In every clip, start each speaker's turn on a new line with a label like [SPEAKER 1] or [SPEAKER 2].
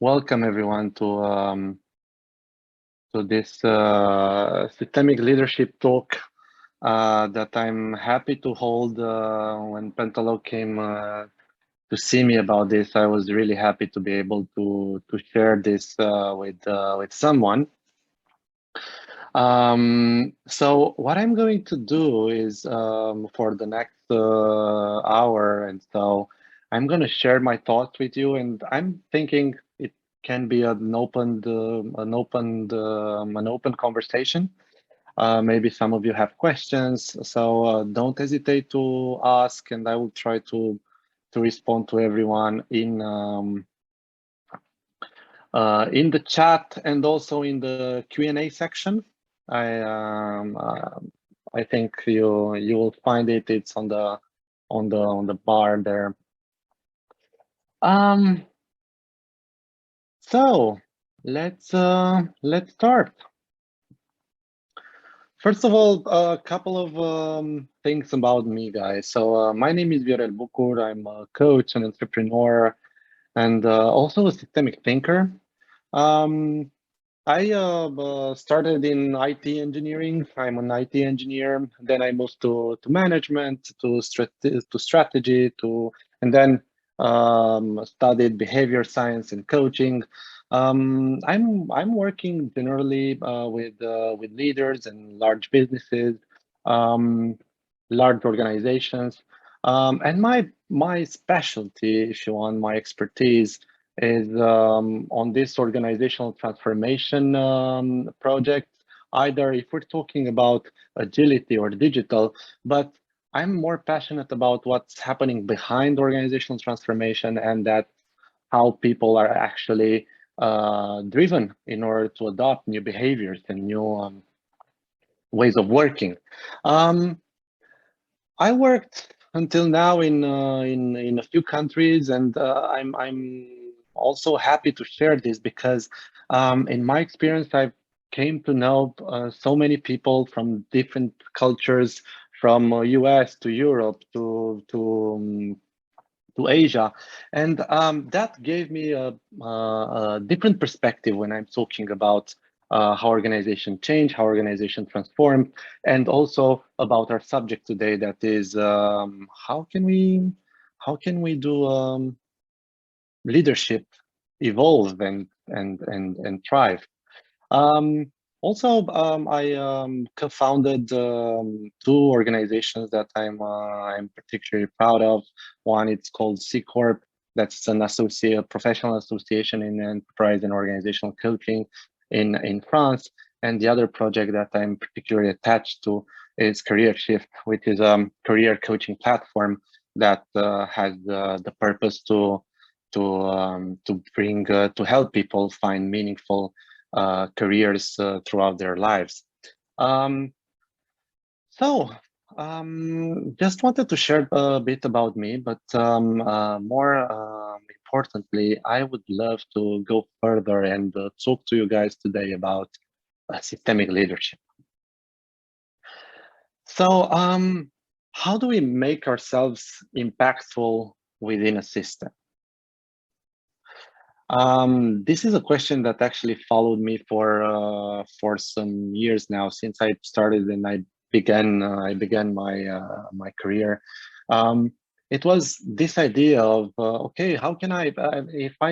[SPEAKER 1] Welcome everyone to this systemic leadership talk that I'm happy to hold. When Pentalo came to see me about this, I was really happy to be able to share this with someone. So what I'm going to do is for the next hour and so, I'm going to share my thoughts with you, and I'm thinking it can be an open conversation. Maybe some of you have questions, so don't hesitate to ask, and I will try to respond to everyone in the chat and also in the Q&A section. I think you will find it. It's on the bar there. So let's start. First of all, a couple of things about me, guys. So my name is Viorel Bucur. I'm a coach, an entrepreneur, and also a systemic thinker. I started in IT engineering. I'm an IT engineer. Then I moved to management, to strategy, and then studied behavior science and coaching. I'm working generally with leaders and large businesses, um, large organizations, and my specialty, if you want, my expertise is on this organizational transformation project, either if we're talking about agility or digital, but I'm more passionate about what's happening behind organizational transformation, and that how people are actually driven in order to adopt new behaviors and new ways of working. I worked until now in a few countries, and I'm also happy to share this because in my experience I've came to know so many people from different cultures, from US to Europe to Asia, and that gave me a different perspective when I'm talking about how organization change, how organization transform, and also about our subject today, that is how can we do leadership evolve and thrive. Also, I co-founded two organizations that I'm particularly proud of. One, it's called C Corp. That's an professional association in enterprise and organizational coaching in France. And the other project that I'm particularly attached to is Career Shift, which is a career coaching platform that has the purpose to bring to help people find meaningful careers throughout their lives. Just wanted to share a bit about me, but more importantly, I would love to go further and talk to you guys today about systemic leadership. So how do we make ourselves impactful within a system? This is a question that actually followed me for some years now, since I started and I began my career. It was this idea of okay, how can I if I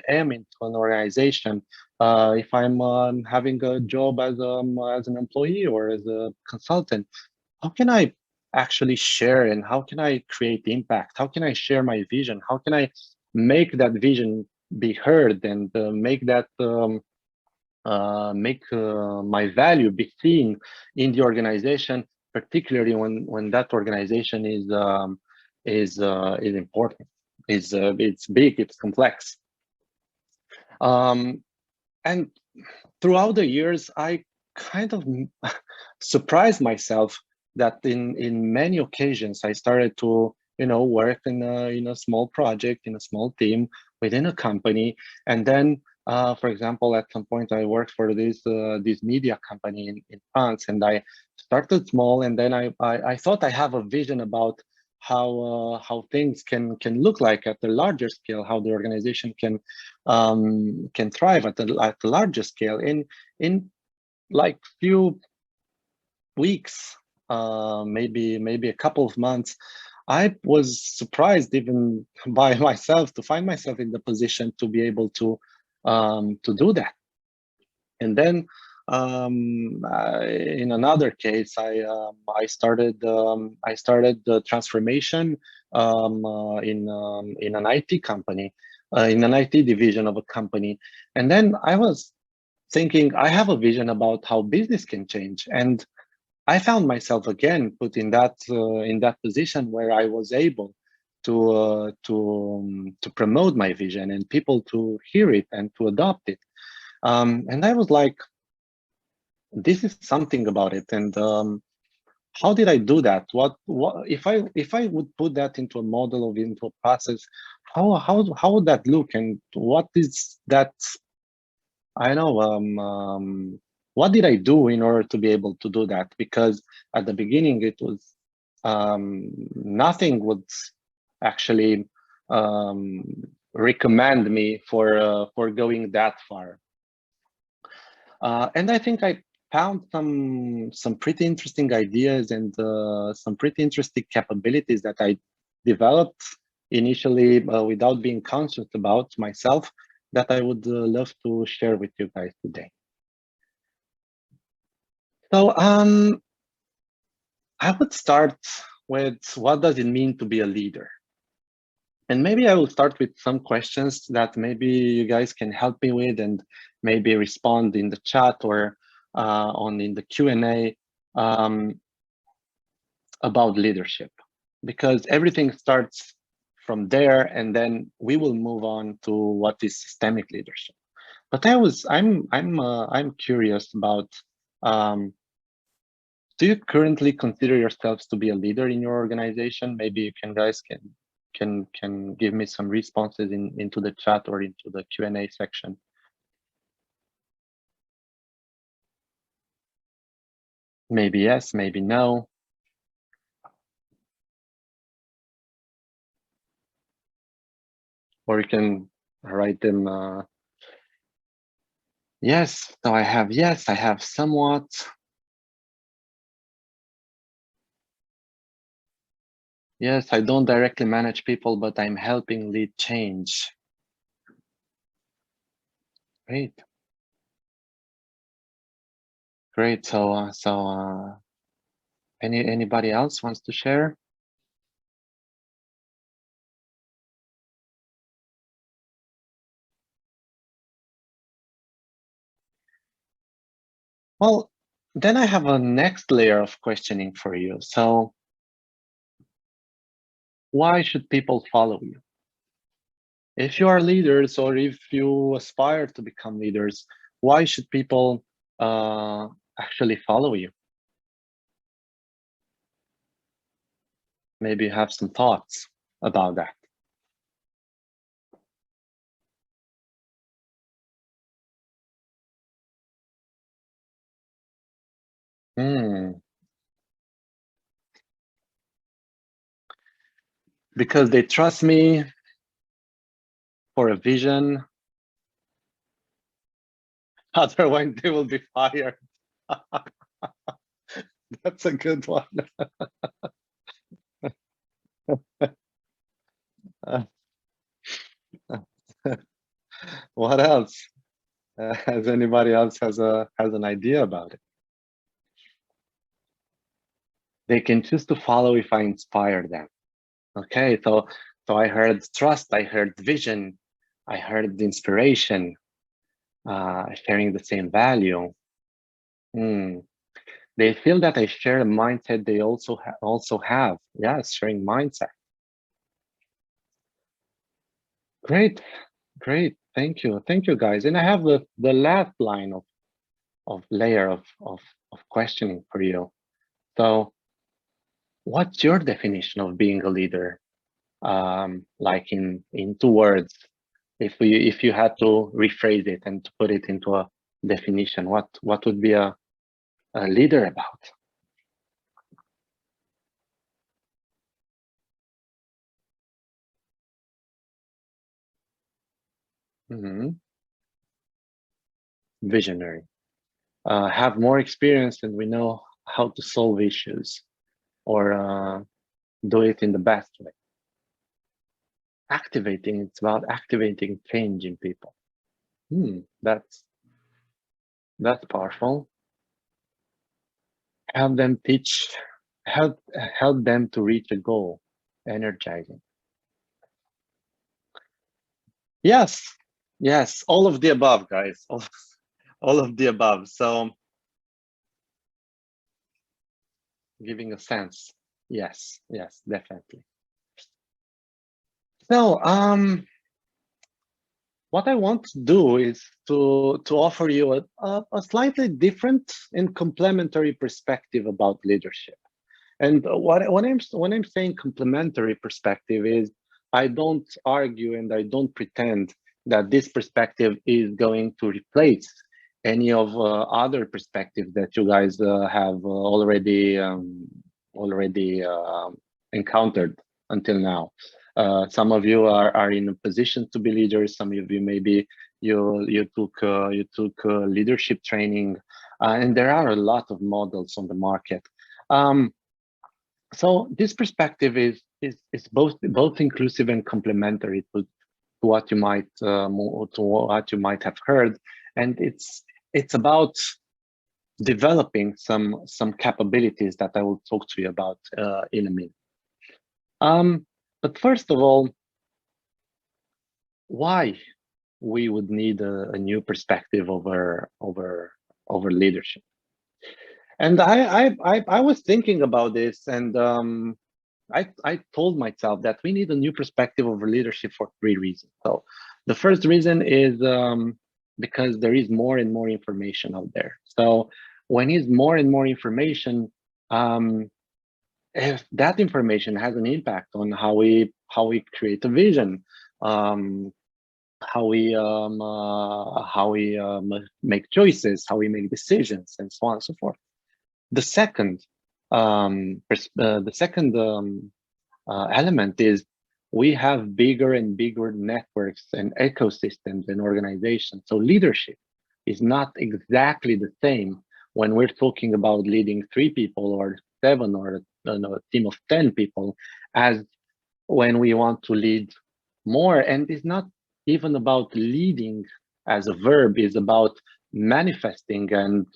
[SPEAKER 1] am into an organization, if I'm having a job as an employee or as a consultant, how can I actually share, and how can I create impact? How can I share my vision? How can I make that vision be heard, and make my value be seen in the organization, particularly when that organization is important, it's big, it's complex. And throughout the years, I kind of surprised myself that in many occasions I started to work in a small project, in a small team within a company, and then for example, at some point I worked for this media company in France, and I started small, and then I thought I have a vision about how things can look like at the larger scale, how the organization can thrive at the larger scale in like few weeks, maybe a couple of months. I was surprised even by myself to find myself in the position to be able to do that. And then in another case, I started the transformation in an IT company, in an IT division of a company, and then I was thinking I have a vision about how business can change, and I found myself again put in that position where I was able to promote my vision and people to hear it and to adopt it. And I was like, this is something about it. And how did I do that? What if I would put that into a model, into a process? How would that look? And what is that? I know. What did I do in order to be able to do that? Because at the beginning it was nothing would actually recommend me for going that far. And I think I found some pretty interesting ideas and some pretty interesting capabilities that I developed initially without being conscious about myself, that I would love to share with you guys today. So I would start with, what does it mean to be a leader? And maybe I will start with some questions that maybe you guys can help me with, and maybe respond in the chat or in the Q&A about leadership, because everything starts from there, and then we will move on to what is systemic leadership. But I'm curious about, do you currently consider yourselves to be a leader in your organization? Maybe you guys can give me some responses into the chat or into the Q&A section. Maybe yes, maybe no. Or you can write them. Yes, so I have somewhat. Yes, I don't directly manage people, but I'm helping lead change. Great. Great. So anybody else wants to share? Well, then I have a next layer of questioning for you. So why should people follow you? If you are leaders, or if you aspire to become leaders, why should people actually follow you? Maybe you have some thoughts about that. Because they trust me for a vision. Otherwise, they will be fired. That's a good one. What else? Has anybody else has an idea about it? They can choose to follow if I inspire them. Okay, so I heard trust, I heard vision, I heard inspiration, sharing the same value. They feel that I share a mindset they also have. Yes, sharing mindset. Great. Thank you, guys. And I have the last line of layer of questioning for you. So, what's your definition of being a leader? Like in 2 words, if you had to rephrase it and to put it into a definition, what would be a leader about? Visionary. Have more experience and we know how to solve issues or do it in the best way. Activating, it's about activating change in people. That's powerful. Help them help them to reach a goal. Energizing. Yes, all of the above, guys. All of the above. So giving a sense. Yes, definitely. So what I want to do is to offer you a slightly different and complementary perspective about leadership. And when I'm saying complementary perspective is I don't argue and I don't pretend that this perspective is going to replace any of other perspectives that you guys have already encountered until now. Some of you are in a position to be leaders. Some of you maybe you took leadership training, and there are a lot of models on the market. So this perspective is both inclusive and complementary to what you might have heard, and it's about developing some capabilities that I will talk to you about in a minute. But first of all, why we would need a new perspective over leadership? And I was thinking about this, and I told myself that we need a new perspective over leadership for 3 reasons. So the first reason is because there is more and more information out there. So when there's more and more information, if that information has an impact on how we create a vision, how we make choices, how we make decisions, and so on and so forth. The second element is we have bigger and bigger networks and ecosystems and organizations. So leadership is not exactly the same when we're talking about leading 3 people or 7 or a team of 10 people as when we want to lead more. And it's not even about leading as a verb, it's about manifesting and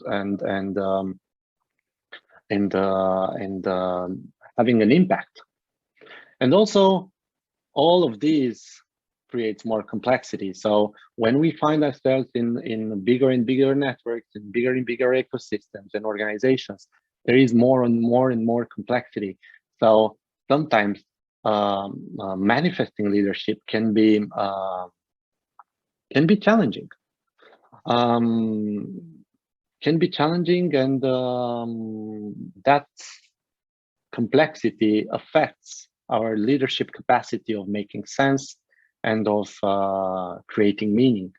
[SPEAKER 1] having an impact. And also all of these creates more complexity. So when we find ourselves in bigger and bigger networks and bigger ecosystems and organizations, there is more and more complexity. So sometimes manifesting leadership can be challenging. And that complexity affects our leadership capacity of making sense and of creating meaning.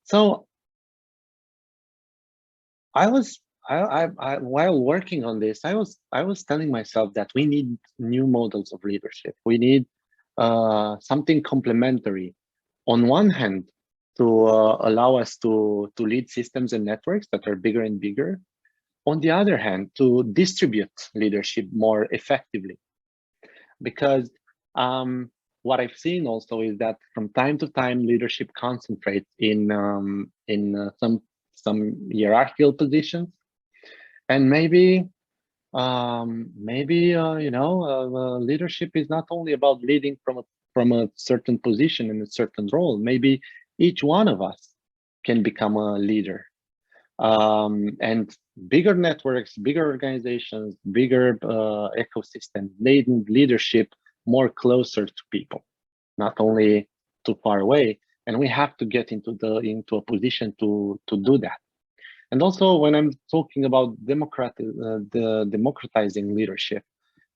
[SPEAKER 1] So while working on this, I was telling myself that we need new models of leadership. We need something complementary. On one hand, to allow us to lead systems and networks that are bigger and bigger. On the other hand, to distribute leadership more effectively. Because what I've seen also is that from time to time, leadership concentrates in some hierarchical positions, and maybe leadership is not only about leading from a certain position in a certain role. Maybe each one of us can become a leader. And bigger networks, bigger organizations, bigger ecosystems need leadership more closer to people, not only too far away. And we have to get into a position to do that. And also, when I'm talking about democratizing leadership,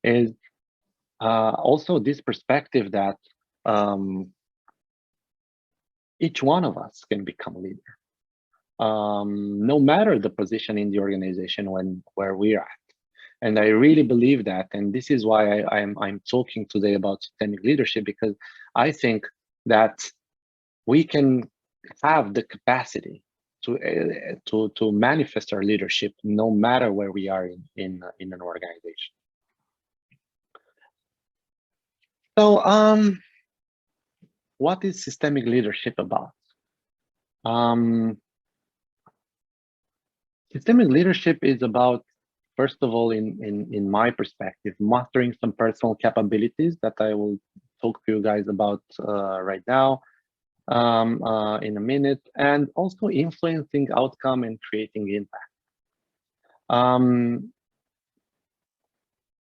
[SPEAKER 1] is also this perspective that each one of us can become a leader, no matter the position in the organization where we're at. And I really believe that. And this is why I'm talking today about systemic leadership, because I think that we can have the capacity to manifest our leadership no matter where we are in an organization. So what is systemic leadership about? Systemic leadership is about, first of all, in my perspective, mastering some personal capabilities that I will talk to you guys about right now in a minute, and also influencing outcome and creating impact.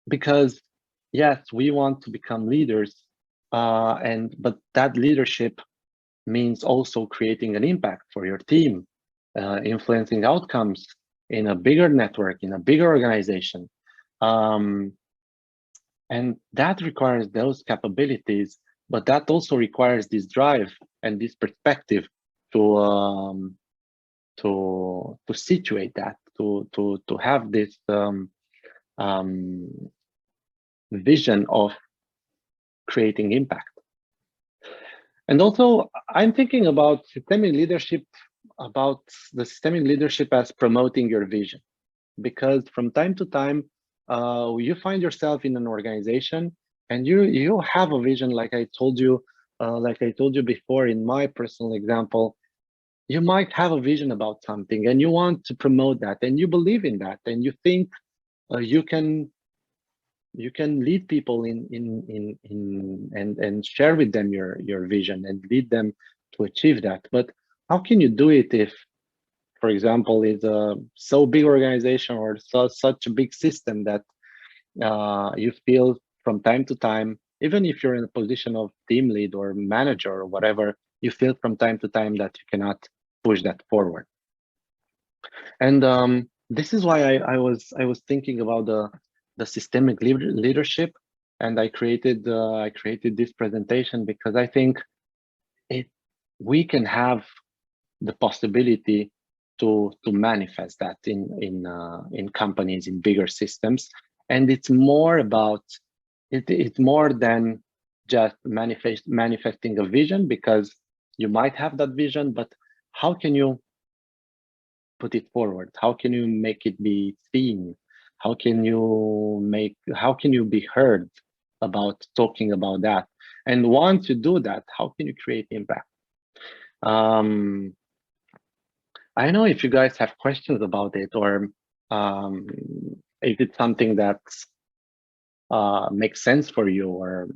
[SPEAKER 1] Because yes, we want to become leaders, but that leadership means also creating an impact for your team, influencing outcomes in a bigger network, in a bigger organization. And that requires those capabilities, but that also requires this drive and this perspective to situate that, to have this vision of creating impact. And also, I'm thinking about systemic leadership, about the systemic leadership as promoting your vision, because from time to time, you find yourself in an organization and you have a vision, like I told you before in my personal example. You might have a vision about something and you want to promote that, and you believe in that, and you think you can lead people and share with them your vision and lead them to achieve that. But how can you do it if, for example, it's a so big organization or such a big system that you feel from time to time, even if you're in a position of team lead or manager or whatever, you feel from time to time that you cannot push that forward. And this is why I was thinking about the systemic leadership, and I created this presentation, because I think we can have the possibility to manifest that in companies, in bigger systems. And it's more about it's more than just manifesting a vision, because you might have that vision, but how can you put it forward? How can you make it be seen? How can you be heard about talking about that? And once you do that, how can you create impact? I don't know if you guys have questions about it, or if it's something that makes sense for you, or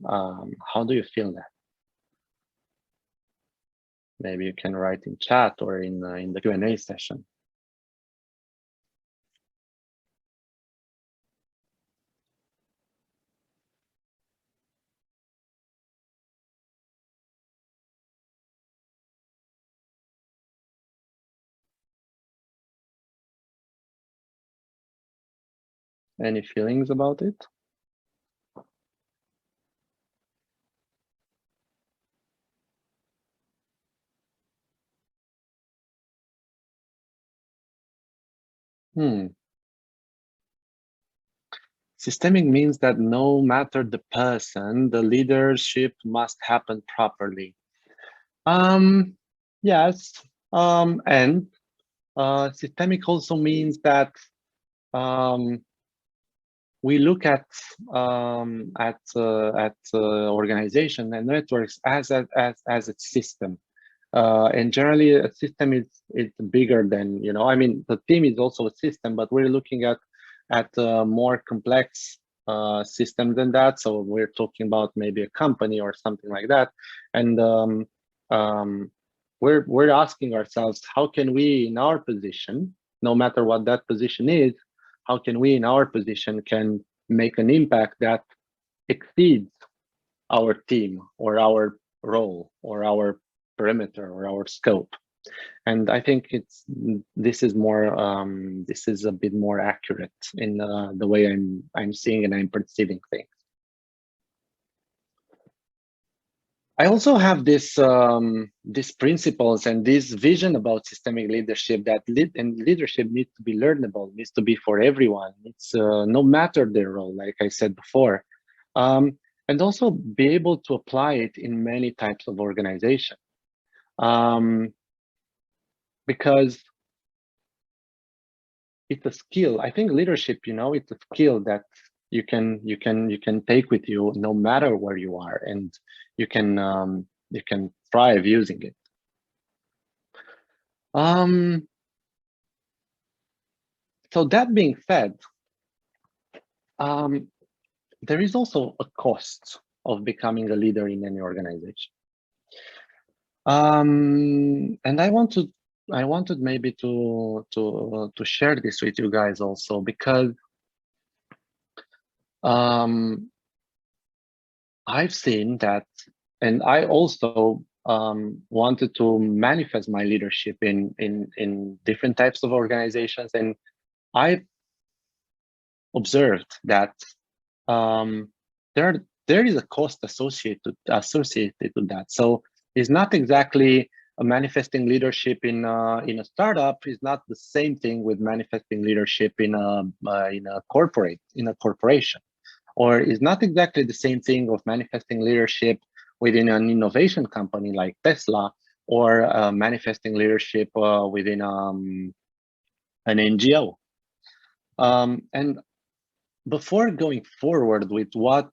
[SPEAKER 1] how do you feel that? Maybe you can write in chat or in the Q&A session. Any feelings about it? Systemic means that no matter the person, the leadership must happen properly. Yes, and systemic also means that we look at organization and networks as a system. And generally, a system is bigger than, I mean, the team is also a system, but we're looking at a more complex system than that. So we're talking about maybe a company or something like that. And we're asking ourselves, how can we, in our position, no matter what that position is, how can we, in our position, can make an impact that exceeds our team or our role or our perimeter or our scope? And I think this is a bit more accurate in the way I'm seeing and I'm perceiving things. I also have these principles and this vision about systemic leadership, that leadership needs to be learnable, needs to be for everyone. It's no matter their role, like I said before, and also be able to apply it in many types of organization, because it's a skill. I think leadership, it's a skill that you can take with you no matter where you are, and you can thrive using it. So that being said, there is also a cost of becoming a leader in any organization. And I wanted maybe to share this with you guys also, because I've seen that, and I also wanted to manifest my leadership in different types of organizations, and I observed that there is a cost associated to that. So it's not exactly a manifesting leadership in a startup is not the same thing with manifesting leadership in a corporation, or is not exactly the same thing of manifesting leadership within an innovation company like Tesla, or manifesting leadership within an NGO. And before going forward with what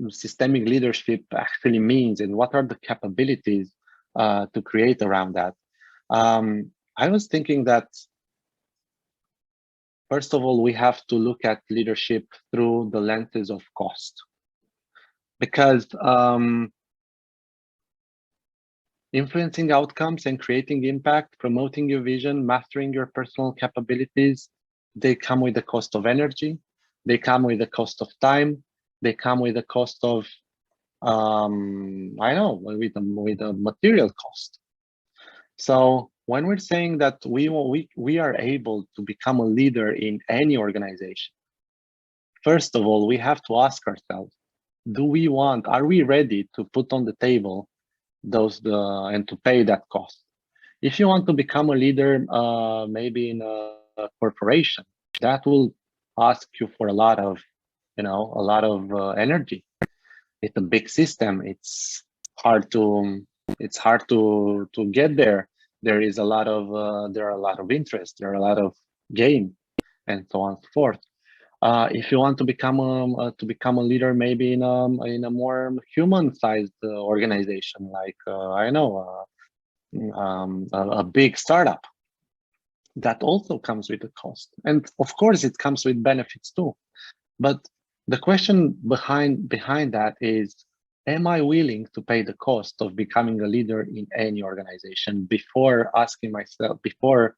[SPEAKER 1] systemic leadership actually means and what are the capabilities to create around that, I was thinking that, first of all, we have to look at leadership through the lenses of cost, because influencing outcomes and creating impact, promoting your vision, mastering your personal capabilities, they come with the cost of energy, they come with the cost of time, they come with the cost of, I know, with a material cost. So when we're saying that we are able to become a leader in any organization, first of all, we have to ask ourselves, are we ready to put on the table and to pay that cost? If you want to become a leader, maybe in a corporation, that will ask you for a lot of energy. It's a big system. It's hard to get there. There are a lot of interest. There are a lot of game, and so on and so forth. If you want to become a leader, maybe in a more human-sized organization, like I know, a big startup, that also comes with a cost, and of course it comes with benefits too. But the question behind that is, am I willing to pay the cost of becoming a leader in any organization before asking myself, before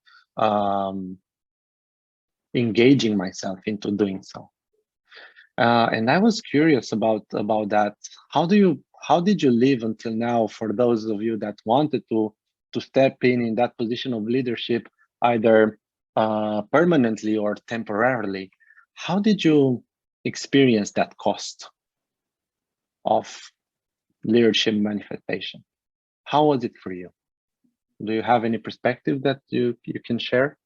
[SPEAKER 1] engaging myself into doing so? And I was curious about that. How did you live until now, for those of you that wanted to step in that position of leadership, either permanently or temporarily? How did you experience that cost of leadership manifestation? How was it for you? Do you have any perspective that you can share?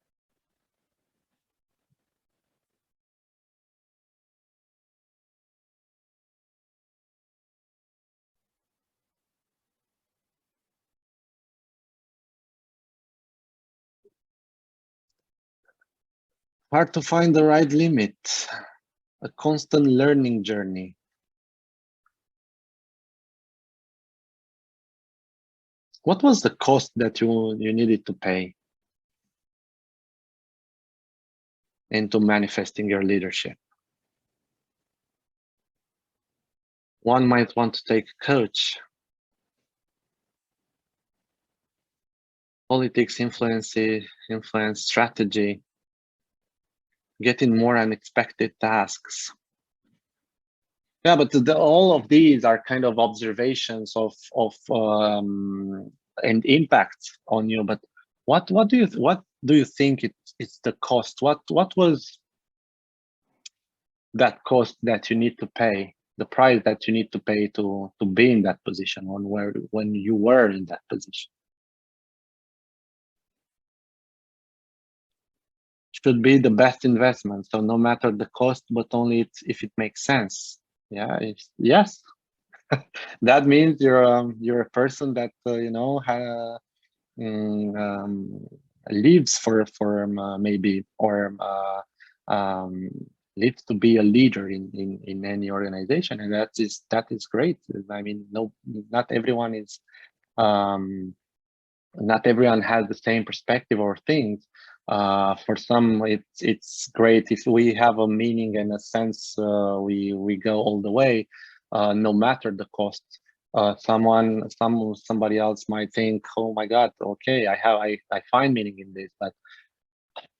[SPEAKER 1] Hard to find the right limit, a constant learning journey. What was the cost that you needed to pay into manifesting your leadership? One might want to take a coach. Politics, influence, strategy, getting more unexpected tasks. Yeah, but all of these are kind of observations of and impacts on you. But what do you think it's the cost? What was that cost that you need to pay the price that you need to pay to be in that position when you were in that position. Should be the best investment. So no matter the cost, but only if it makes sense. Yeah, yes. That means you're a person that um, lives for maybe or um, lives to be a leader in any organization, and that is great. I mean, no, not everyone is not everyone has the same perspective or things. For some, it's great if we have a meaning and a sense. We go all the way, no matter the cost. Somebody else might think, oh my God, okay, I find meaning in this, but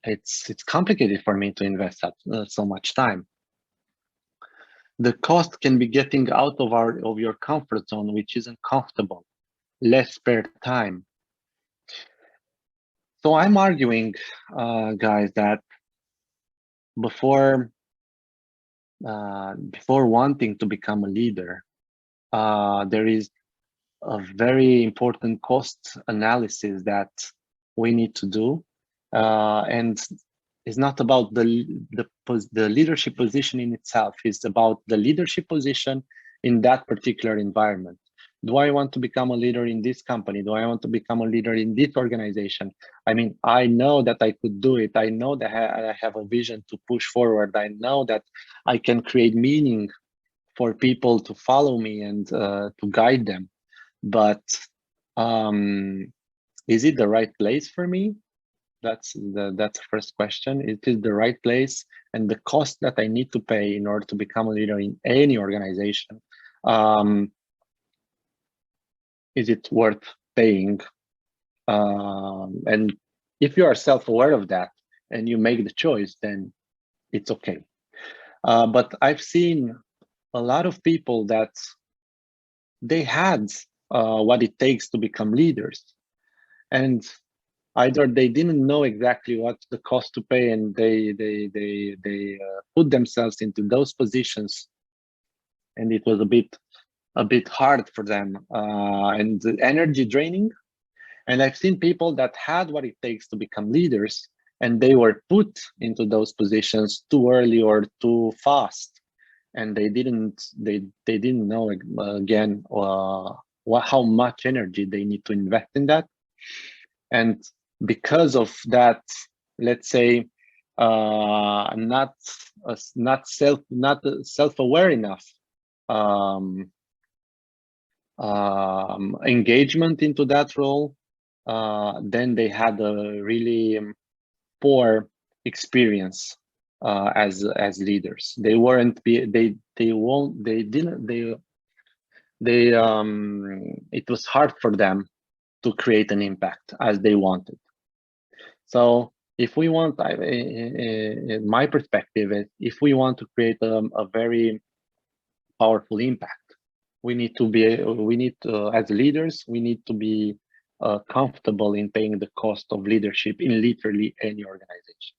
[SPEAKER 1] it's complicated for me to invest so much time. The cost can be getting out of your comfort zone, which isn't comfortable, less spare time. So I'm arguing, guys, that before wanting to become a leader, there is a very important cost analysis that we need to do, and it's not about the leadership position in itself. It's about the leadership position in that particular environment. Do I want to become a leader in this company? Do I want to become a leader in this organization? I mean, I know that I could do it. I know that I have a vision to push forward. I know that I can create meaning for people to follow me and to guide them. But is it the right place for me? That's the first question. It is the right place, and the cost that I need to pay in order to become a leader in any organization. Is it worth paying? And if you are self-aware of that and you make the choice, then it's okay. But I've seen a lot of people that they had what it takes to become leaders, and either they didn't know exactly what the cost to pay, and they put themselves into those positions, and it was a bit hard for them and energy draining. And I've seen people that had what it takes to become leaders, and they were put into those positions too early or too fast, and they didn't know again how much energy they need to invest in that. And because of that, let's say, not self-aware enough engagement into that role, then they had a really poor experience as leaders. They weren't it was hard for them to create an impact as they wanted. So if we want, in my perspective, is if we want to create a very powerful impact, we need to, as leaders, we need to be comfortable in paying the cost of leadership in literally any organization.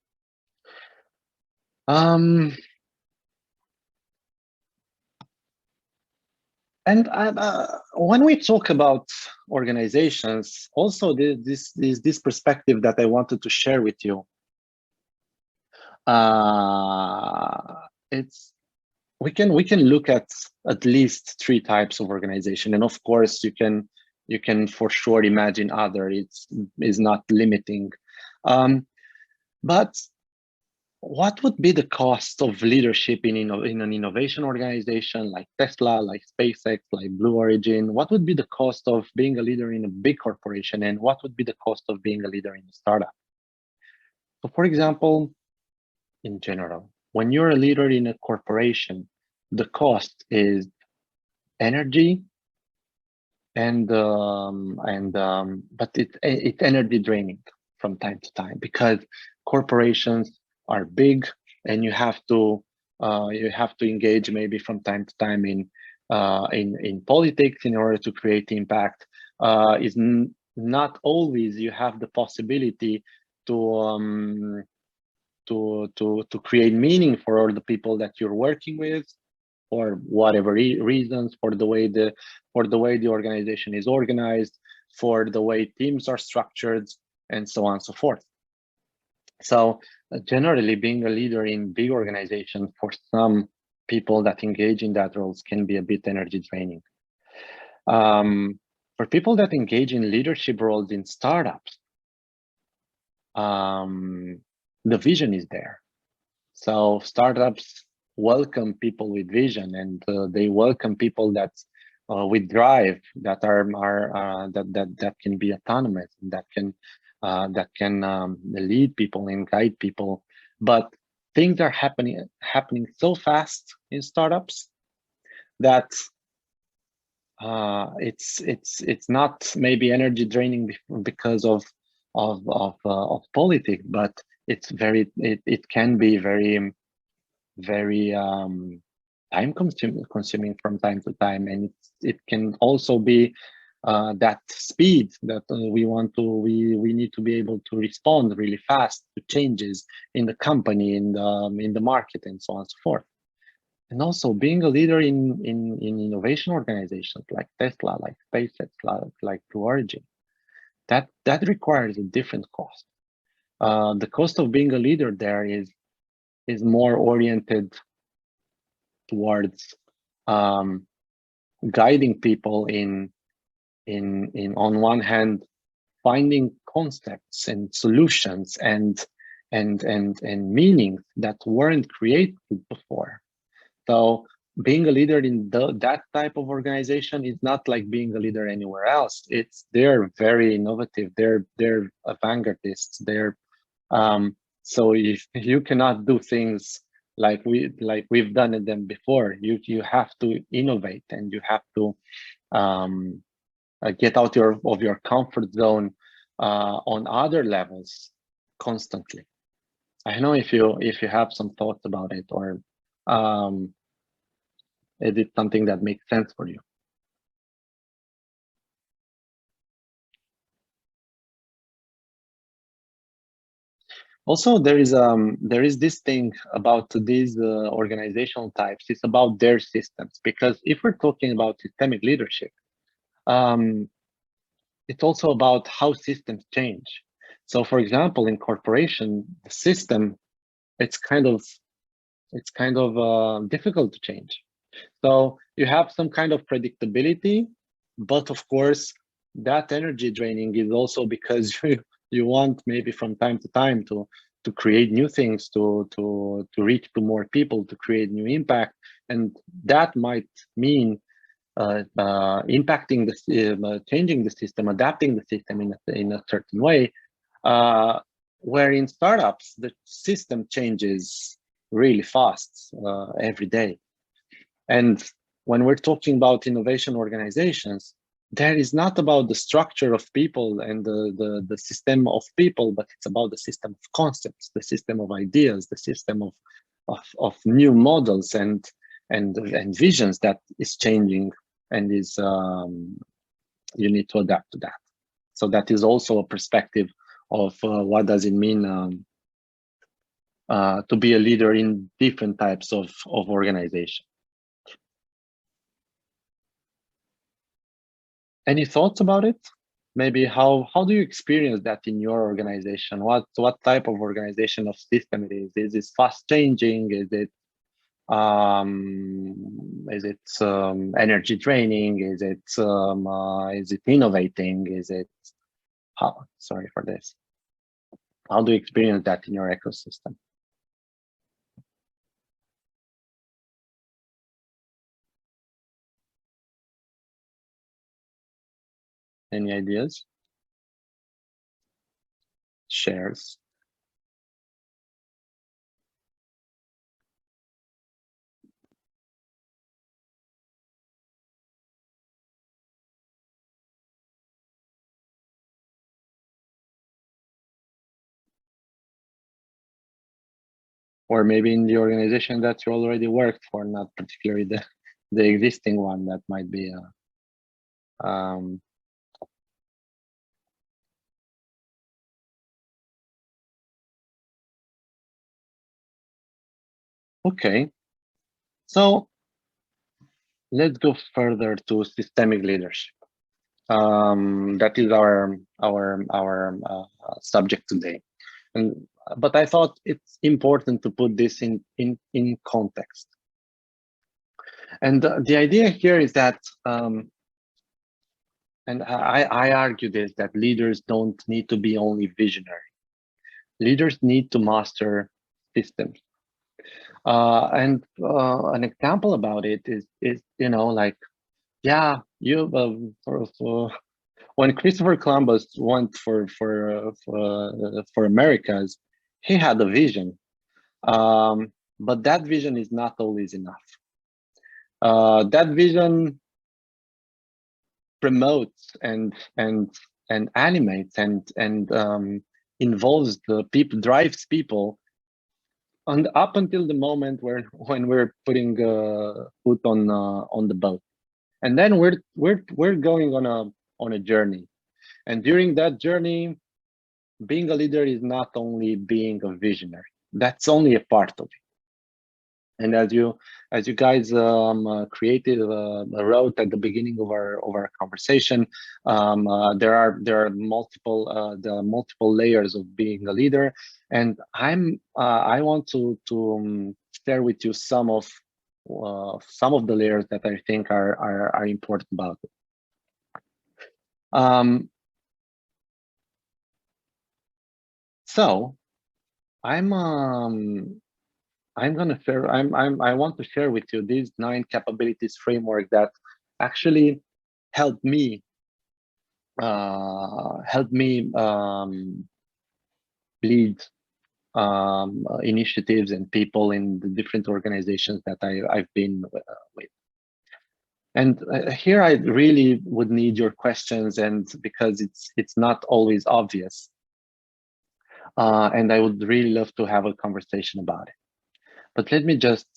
[SPEAKER 1] And when we talk about organizations, also this perspective that I wanted to share with you. We can look at least 3 types of organization, and of course you can for sure imagine other. Is not limiting, but what would be the cost of leadership in an innovation organization like Tesla, like SpaceX, like Blue Origin? What would be the cost of being a leader in a big corporation, and what would be the cost of being a leader in a startup? So, for example, in general, when you're a leader in a corporation, the cost is energy, but it's energy draining from time to time, because corporations are big, and you have to engage maybe from time to time in politics in order to create impact. Is not always you have the possibility to create meaning for all the people that you're working with, for whatever reasons, for the way the organization is organized, for the way teams are structured, and so on and so forth. So generally, being a leader in big organizations for some people that engage in that roles can be a bit energy draining. For people that engage in leadership roles in startups, the vision is there. So startups welcome people with vision, and they welcome people that with drive, that that can be autonomous, that can lead people and guide people. But things are happening so fast in startups that it's not maybe energy draining because of politics, but it can be very time consuming from time to time, and it can also be that speed that we need to be able to respond really fast to changes in the company, in the market, and so on and so forth. And also being a leader in innovation organizations like Tesla, like SpaceX, like Blue Origin, that requires a different cost. The cost of being a leader there is more oriented towards guiding people in on one hand, finding concepts and solutions and meanings that weren't created before. So being a leader in that type of organization is not like being a leader anywhere else. They're very innovative. They're avant-gardists. So if you cannot do things like we've done them before, you have to innovate, and you have to get out of your comfort zone on other levels constantly. I don't know if you have some thoughts about it, or is it something that makes sense for you? Also, there is this thing about these organizational types. It's about their systems, because if we're talking about systemic leadership, it's also about how systems change. So, for example, in corporation, the system it's kind of difficult to change. So you have some kind of predictability, but of course, that energy draining is also because you want maybe from time to time to create new things, to reach to more people, to create new impact, and that might mean impacting changing the system, adapting the system in a certain way. Where in startups, the system changes really fast every day. And when we're talking about innovation organizations, that is not about the structure of people and the system of people, but it's about the system of concepts, the system of ideas, the system of new models and visions that is changing, and is you need to adapt to that. So that is also a perspective of what does it mean to be a leader in different types of organization. Any thoughts about it? Maybe how do you experience that in your organization? What type of organization of system it is? Is it fast changing? Is it energy draining? Is it innovating? Is it sorry for this. How do you experience that in your ecosystem? Any ideas? Shares? Or maybe in the organization that you already worked for, not particularly the existing one, that might be okay. So let's go further to systemic leadership. That is our subject today. But I thought it's important to put this in context. And the idea here is that, and I argue this, that leaders don't need to be only visionary. Leaders need to master systems. And an example about it is you know, like, yeah, you when Christopher Columbus went for Americas, he had a vision, but that vision is not always enough. That vision promotes and animates and involves the people, drives people, and up until the moment when we're putting foot on the boat, and then we're going on a journey, and during that journey, being a leader is not only being a visionary. That's only a part of it. And as you guys created wrote at the beginning of our conversation, there are multiple layers of being a leader, and I want to share with you some of the layers that I think are important about it. So I'm gonna share. I want to share with you these 9 capabilities framework that actually help me lead initiatives and people in the different organizations that I've been with. And here I really would need your questions, and because it's not always obvious, and I would really love to have a conversation about it. But let me just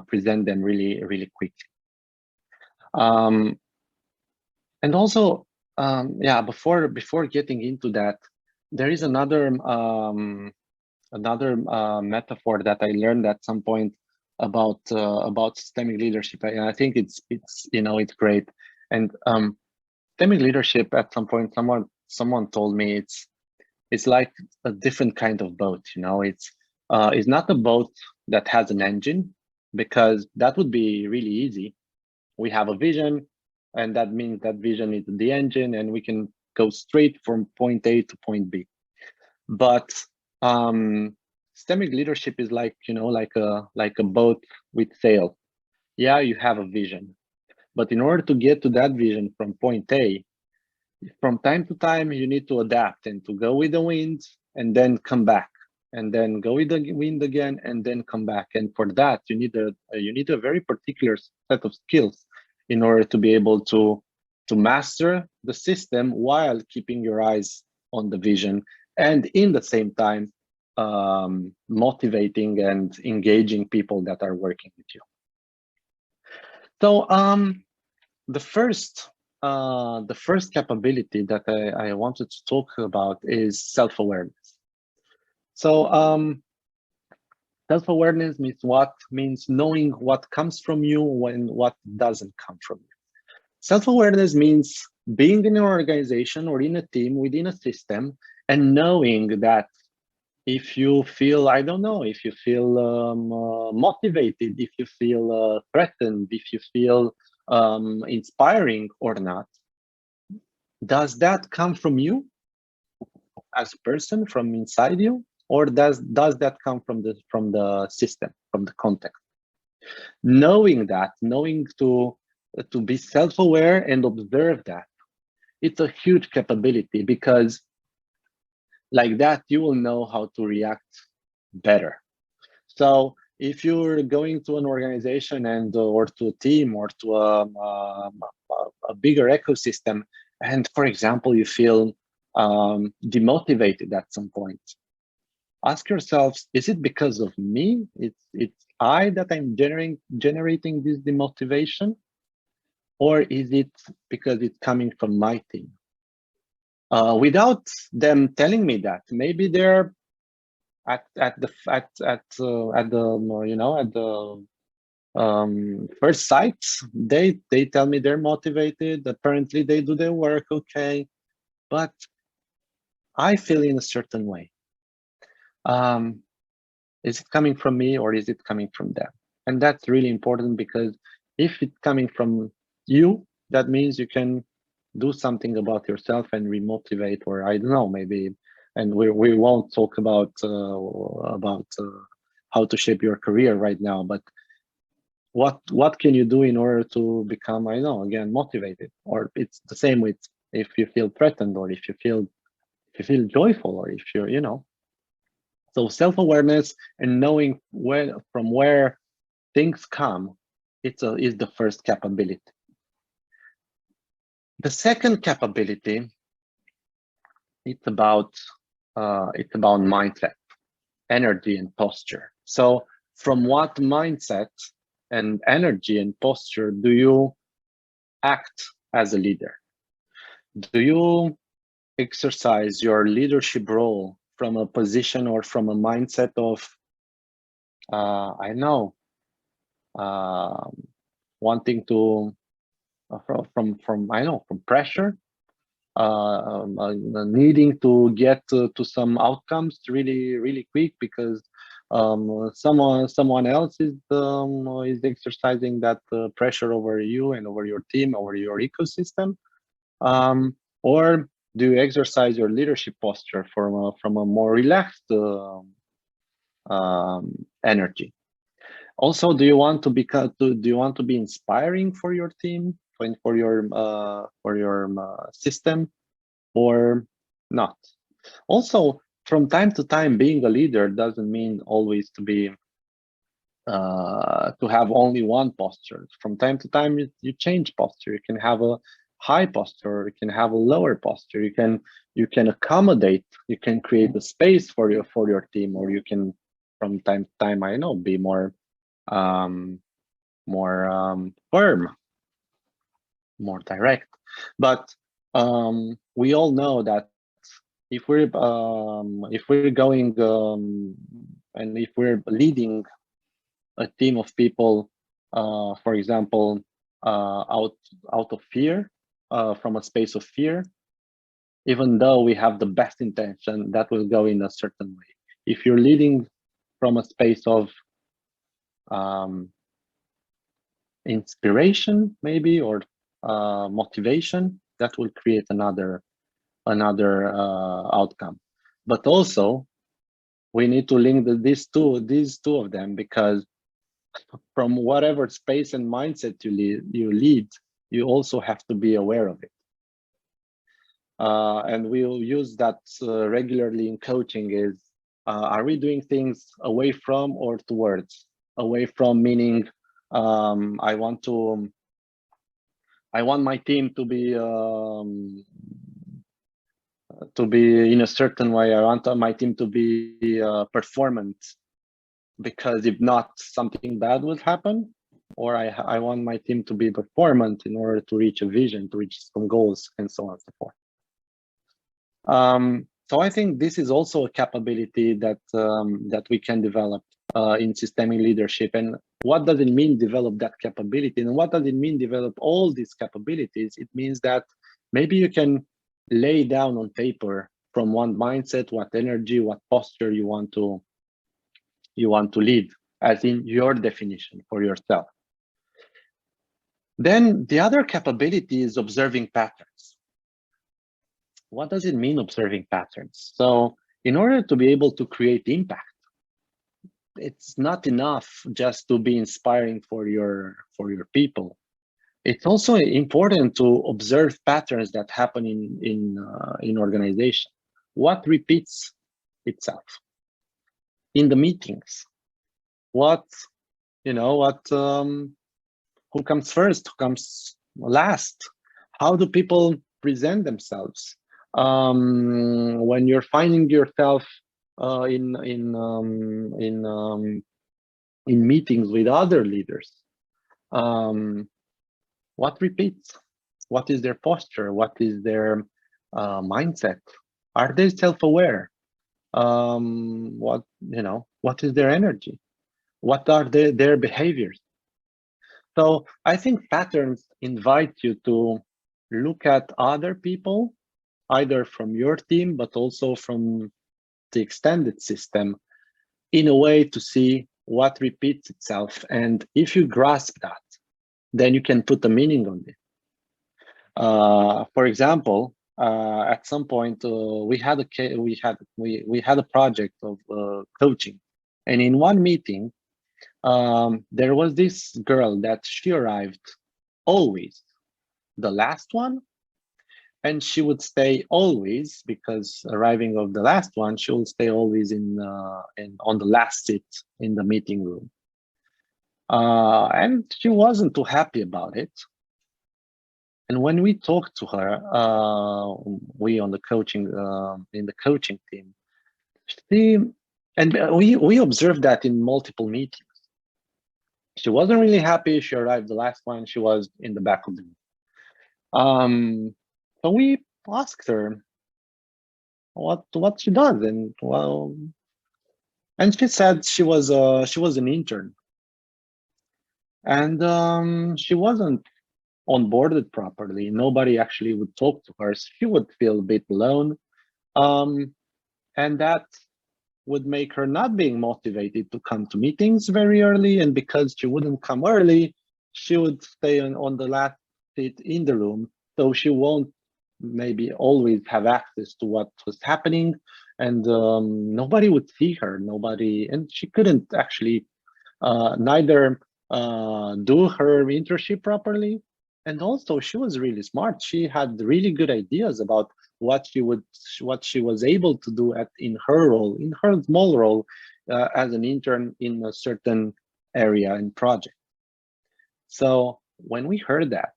[SPEAKER 1] present them really quickly. And also, yeah, before getting into that, there is another metaphor that I learned at some point about systemic leadership. I think it's you know, it's great. And systemic leadership, at some point, someone told me it's like a different kind of boat. You know, it's not a boat that has an engine, because that would be really easy. We have a vision, and that means that vision is the engine, and we can go straight from point A to point B. But systemic leadership is like, you know, like a boat with sail. Yeah, you have a vision, but in order to get to that vision from point A, from time to time you need to adapt and to go with the wind, and then come back, and then go with the wind again, and then come back. And for that, you need a very particular set of skills in order to be able to master the system while keeping your eyes on the vision, and in the same time motivating and engaging people that are working with you. So the first capability that I wanted to talk about is self-awareness. So self-awareness means knowing what comes from you and what doesn't come from you. Self-awareness means being in an organization or in a team within a system, and knowing that if you feel, I don't know, if you feel motivated, if you feel threatened, if you feel inspiring or not, does that come from you as a person, from inside you, or does that come from the system, from the context? Knowing to be self-aware and observe that, it's a huge capability, because like that you will know how to react better. So if you're going to an organization and or to a team or to a bigger ecosystem, and for example you feel demotivated at some point, ask yourselves, is it because of me? It's I that I'm generating this demotivation, or is it because it's coming from my team? Without them telling me that, maybe they're at the you know, at the first sight, they tell me they're motivated. Apparently, they do their work okay, but I feel in a certain way. Is it coming from me or is it coming from them? And that's really important, because if it's coming from you, that means you can do something about yourself and remotivate, or I don't know, maybe. And we won't talk about how to shape your career right now, but what can you do in order to become, I know, again, motivated? Or it's the same with if you feel threatened, or if you feel joyful, or if you're, so self-awareness and knowing from where things come, is the first capability. The second capability, it's about mindset, energy, and posture. So from what mindset and energy and posture do you act as a leader? Do you exercise your leadership role from a position or from a mindset of, I know, wanting to, from I know, from pressure, needing to get to some outcomes really quick, because someone else is exercising that pressure over you and over your team, over your ecosystem, or do you exercise your leadership posture from a more relaxed energy? Also, do you want to be inspiring for your team and for your system, or not? Also, from time to time, being a leader doesn't mean always to be to have only one posture. From time to time, you change posture. You can have a high posture, you can have a lower posture. You can accommodate. You can create a space for your team, or you can, from time to time, I know, be more firm, more direct. But we all know that if we're going and if we're leading a team of people, for example, out of fear, from a space of fear, even though we have the best intention, that will go in a certain way. If you're leading from a space of inspiration, maybe, or motivation, that will create another outcome. But also, we need to link these two of them, because from whatever space and mindset you lead, you also have to be aware of it. And we'll use that regularly in coaching. Is are we doing things away from or towards? Away from meaning, I want my team to be in a certain way. I want my team to be performant, because if not, something bad will happen. Or I want my team to be performant in order to reach a vision, to reach some goals, and so on and so forth. So I think this is also a capability that we can develop in systemic leadership. And what does it mean develop that capability? And what does it mean develop all these capabilities? It means that maybe you can lay down on paper, from one mindset, what energy, what posture you want to lead, as in your definition for yourself. Then the other capability is observing patterns. What does it mean, observing patterns? So in order to be able to create impact, it's not enough just to be inspiring for your people. It's also important to observe patterns that happen in organization. What repeats itself in the meetings? What, who comes first? Who comes last? How do people present themselves? When you're finding yourself in meetings with other leaders, what repeats? What is their posture? What is their mindset? Are they self-aware? What is their energy? What are their behaviors? So I think patterns invite you to look at other people, either from your team, but also from the extended system, in a way to see what repeats itself. And if you grasp that, then you can put a meaning on it. For example, at some point we had a project of coaching, and in one meeting, there was this girl that she arrived always the last one, and she would stay always, because arriving of the last one, she will stay always in on the last seat in the meeting room. And she wasn't too happy about it. And when we talked to her, we on the coaching in the coaching team, she and we observed that in multiple meetings. She wasn't really happy. She arrived the last one. She was in the back of the room. So we asked her what she does, and well, and she said she was an intern, and she wasn't onboarded properly. Nobody actually would talk to her. She would feel a bit alone, and that would make her not being motivated to come to meetings very early. And because she wouldn't come early, she would stay on the last seat in the room, so she won't maybe always have access to what was happening, and nobody would see her, and she couldn't actually neither do her internship properly, and also she was really smart. She had really good ideas about what she was able to do in her small role as an intern in a certain area and project. So when we heard that,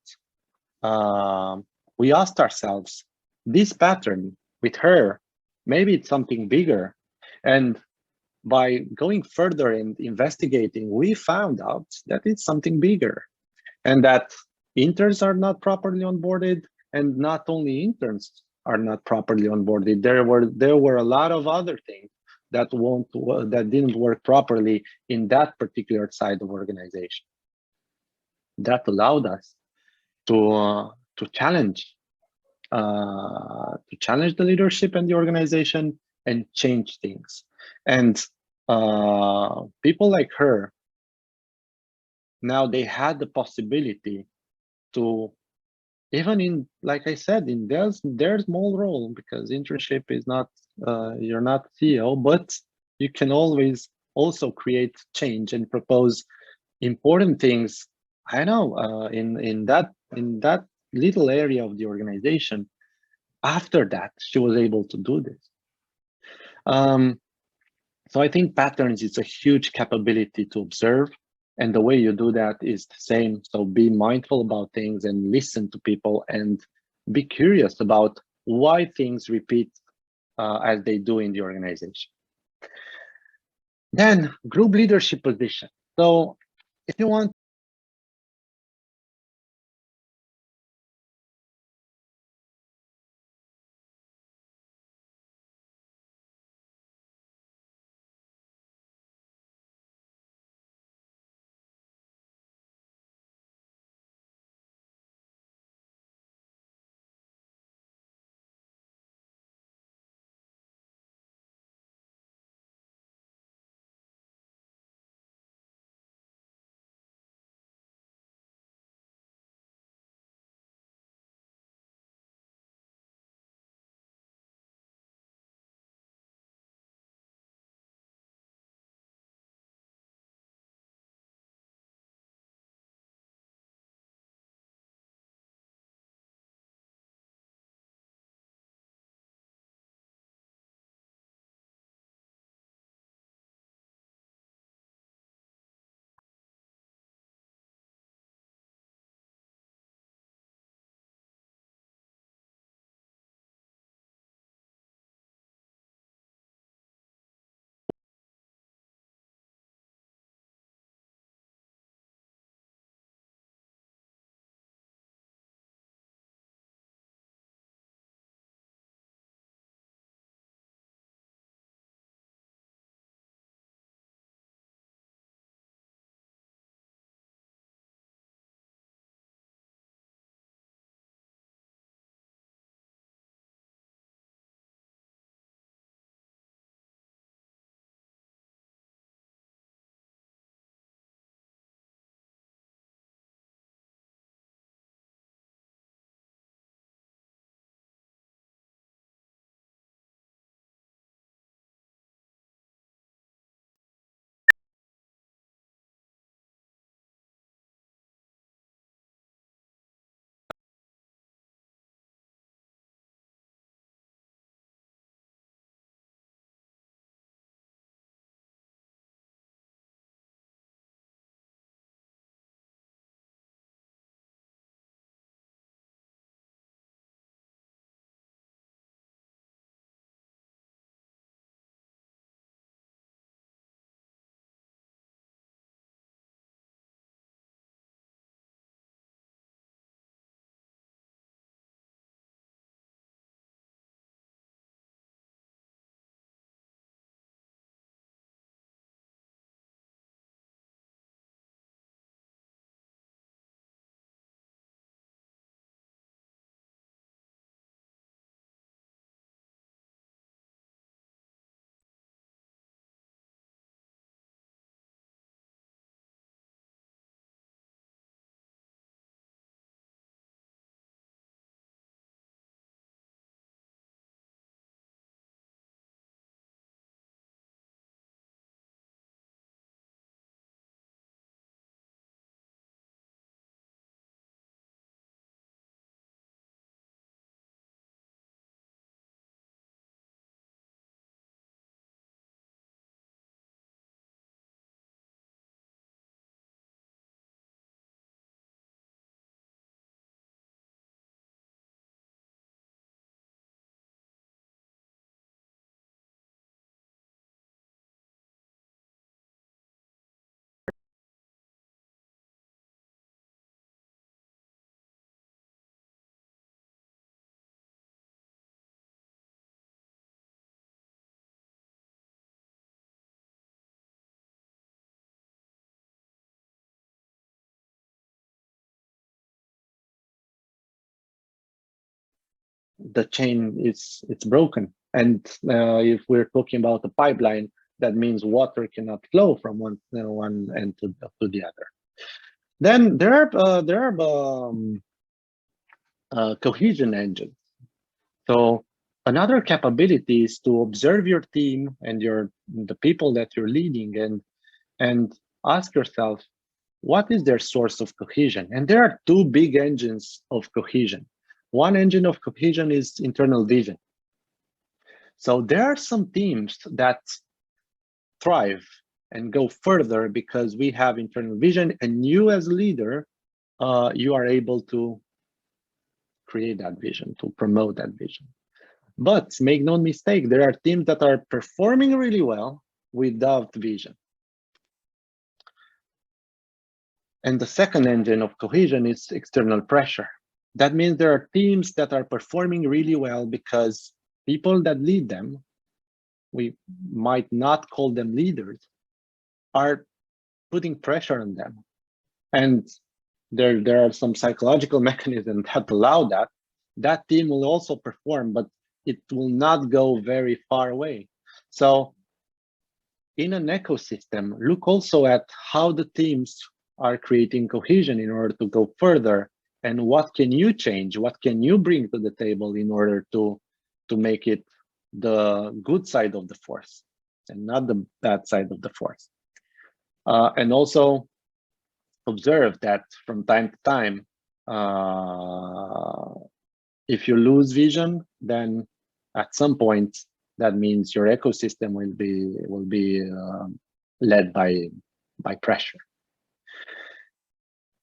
[SPEAKER 1] we asked ourselves, this pattern with her, maybe it's something bigger. And by going further and investigating, we found out that it's something bigger, and that interns are not properly onboarded, and not only interns are not properly onboarded. There were a lot of other things that didn't work properly in that particular side of organization. That allowed us to challenge the leadership and the organization and change things. And people like her, now they had the possibility to, even in, like I said, in their small role, because internship is not, you're not CEO, but you can always also create change and propose important things. I know in that little area of the organization. After that, she was able to do this. So I think patterns is a huge capability to observe, and the way you do that is the same. So be mindful about things and listen to people, and be curious about why things repeat as they do in the organization. Then group leadership position. So if you want the chain it's broken. And if we're talking about a pipeline, that means water cannot flow from one end to the other. Then there are cohesion engines. So another capability is to observe your team and the people that you're leading, and ask yourself, what is their source of cohesion? And there are two big engines of cohesion. One engine of cohesion is internal vision. So there are some teams that thrive and go further because we have internal vision, and you as a leader, you are able to create that vision, to promote that vision. But make no mistake, there are teams that are performing really well without vision. And the second engine of cohesion is external pressure. That means there are teams that are performing really well because people that lead them, we might not call them leaders, are putting pressure on them. And there are some psychological mechanisms that allow that. That team will also perform, but it will not go very far away. So in an ecosystem, look also at how the teams are creating cohesion in order to go further, and what can you change, what can you bring to the table in order to make it the good side of the force and not the bad side of the force. And also observe that from time to time, if you lose vision, then at some point that means your ecosystem will be led by pressure.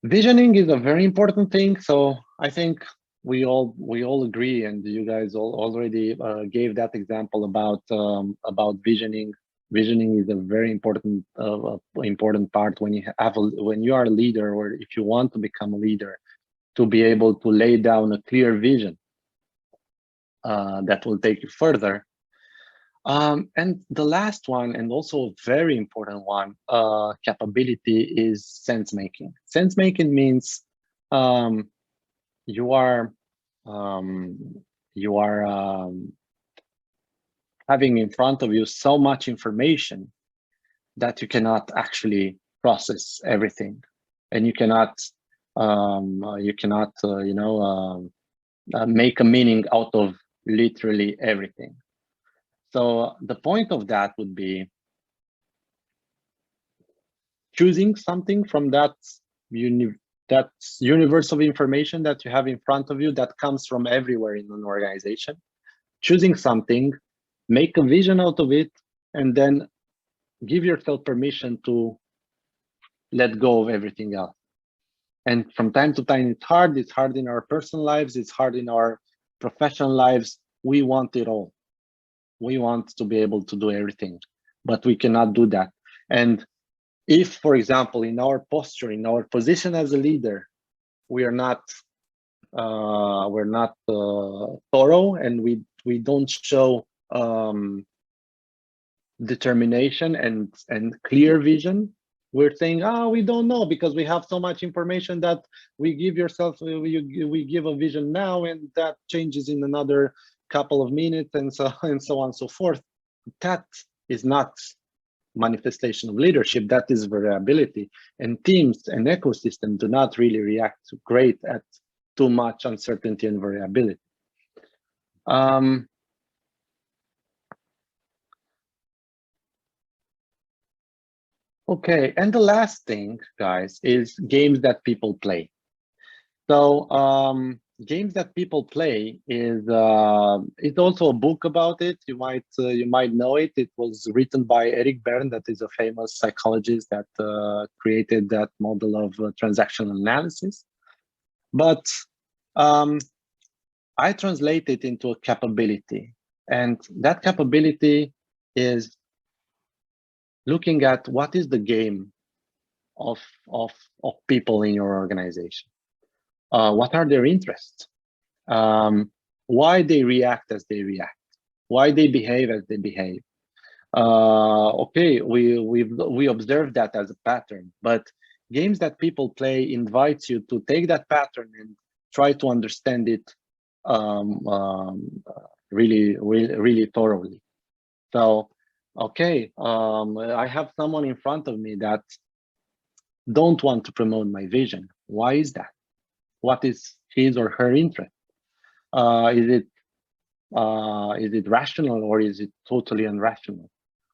[SPEAKER 1] Visioning is a very important thing. So I think we all agree, and you guys already gave that example about visioning. Visioning is a very important part when you are a leader, or if you want to become a leader, to be able to lay down a clear vision that will take you further. And the last one, and also a very important one, capability, is sense making. Sense making means you are having in front of you so much information that you cannot actually process everything, and you cannot make a meaning out of literally everything. So the point of that would be choosing something from that universe of information that you have in front of you that comes from everywhere in an organization, choosing something, make a vision out of it, and then give yourself permission to let go of everything else. And from time to time, it's hard. It's hard in our personal lives. It's hard in our professional lives. We want it all. We want to be able to do everything, but we cannot do that. And if, for example, in our posture, in our position as a leader, we are not thorough, and we don't show determination and clear vision, we're saying, we don't know, because we have so much information that we give we give a vision now, and that changes in another couple of minutes, and so on and so forth. That is not manifestation of leadership. That is variability, and teams and ecosystem do not really react great at too much uncertainty and variability. Okay, and the last thing, guys, is games that people play. So games that people play is it's also a book about it. You might know it. It was written by Eric Berne, that is a famous psychologist that created that model of transactional analysis. But I translate it into a capability, and that capability is looking at what is the game of people in your organization. What are their interests? Why they react as they react? Why they behave as they behave? Okay, we observe that as a pattern, but games that people play invites you to take that pattern and try to understand it really thoroughly. So, okay, I have someone in front of me that don't want to promote my vision. Why is that? What is his or her interest? Is it rational or is it totally irrational?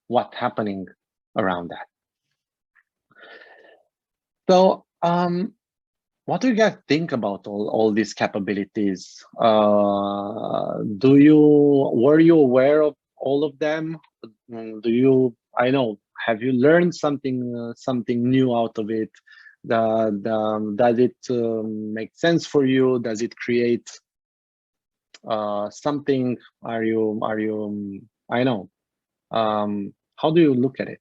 [SPEAKER 1] What's happening around that? So, what do you guys think about all these capabilities? Were you aware of all of them? I know, have you learned something new out of it? Does it make sense for you? Does it create something? I know. How do you look at it?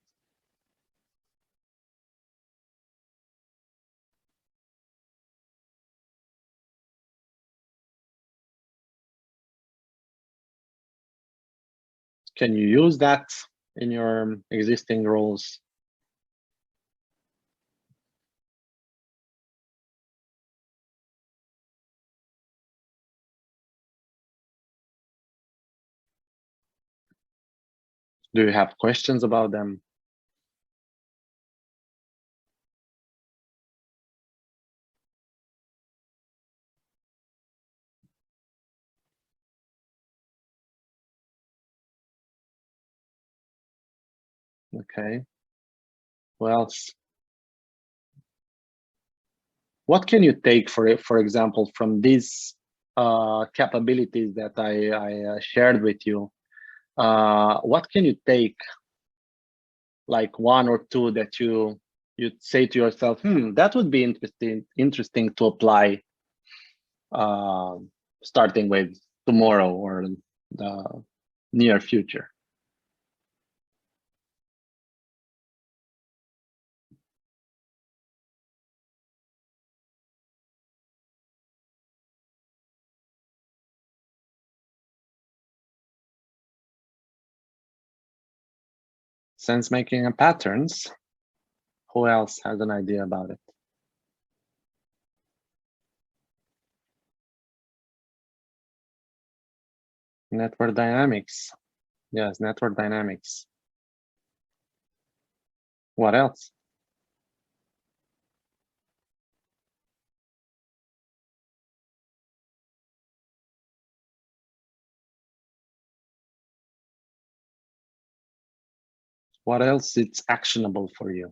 [SPEAKER 1] Can you use that in your existing roles? Do you have questions about them? Okay. Well, what can you take, for example, from these capabilities that I shared with you? What can you take, like one or two that you'd say to yourself, that would be interesting to apply, uh, starting with tomorrow or the near future? Sense making and patterns. Who else has an idea about it? Network dynamics. Yes, network dynamics. What else? What else it's actionable for you?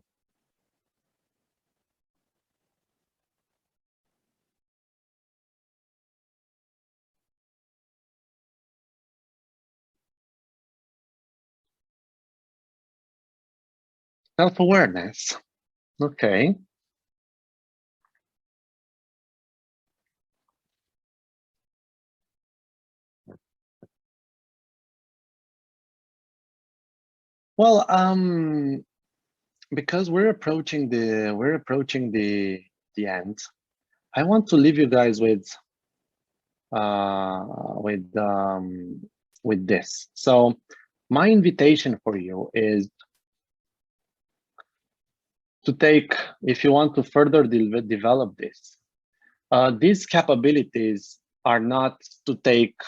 [SPEAKER 1] Self-awareness. Okay. Well, because we're approaching the end, I want to leave you guys uh, with um, with this. So my invitation for you is to take, if you want to further develop this, these capabilities are not to take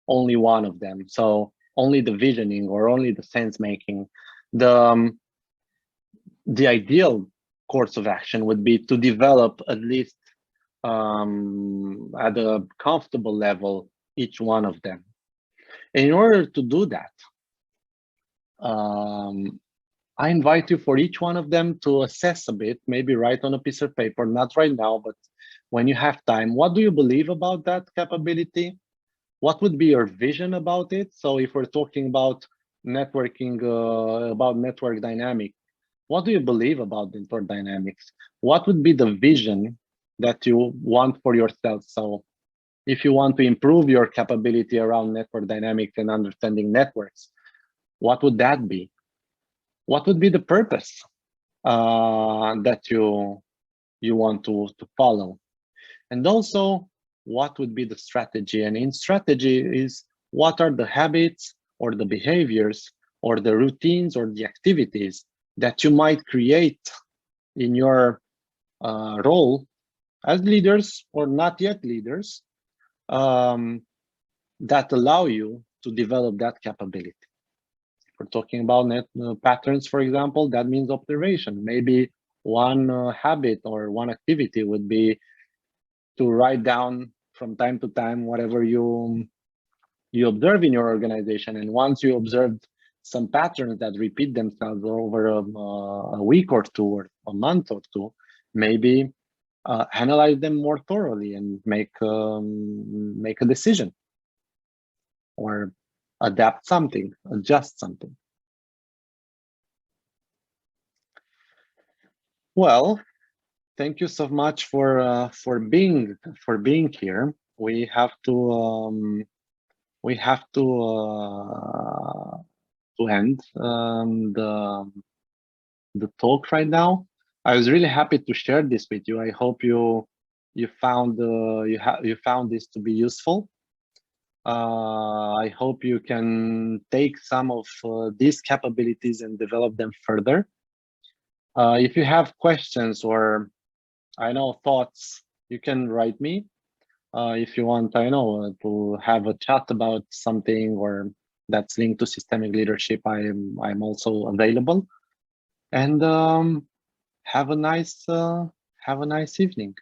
[SPEAKER 1] only one of them. So only the visioning or only the sense making. The ideal course of action would be to develop at least at a comfortable level each one of them. In order to do that, I invite you for each one of them to assess a bit, maybe write on a piece of paper, not right now, but when you have time, what do you believe about that capability? What would be your vision about it? So if we're talking about networking, about network dynamics, what do you believe about network dynamics? What would be the vision that you want for yourself? So if you want to improve your capability around network dynamics and understanding networks, what would that be? What would be the purpose that you want to follow? And also, what would be the strategy? And in strategy is what are the habits or the behaviors or the routines or the activities that you might create in your role as leaders or not yet leaders, that allow you to develop that capability. If we're talking about patterns, for example, that means observation. Maybe one habit or one activity would be to write down from time to time whatever you observe in your organization. And once you observed some patterns that repeat themselves over a week or two or a month or two, maybe analyze them more thoroughly and make a decision or adapt something, adjust something. Well, thank you so much for being here. We have to end the talk right now. I was really happy to share this with you. I hope you found this to be useful. I hope you can take some of these capabilities and develop them further. If you have questions or thoughts, you can write me. If you want, to have a chat about something or that's linked to systemic leadership, I'm also available. And have a nice evening.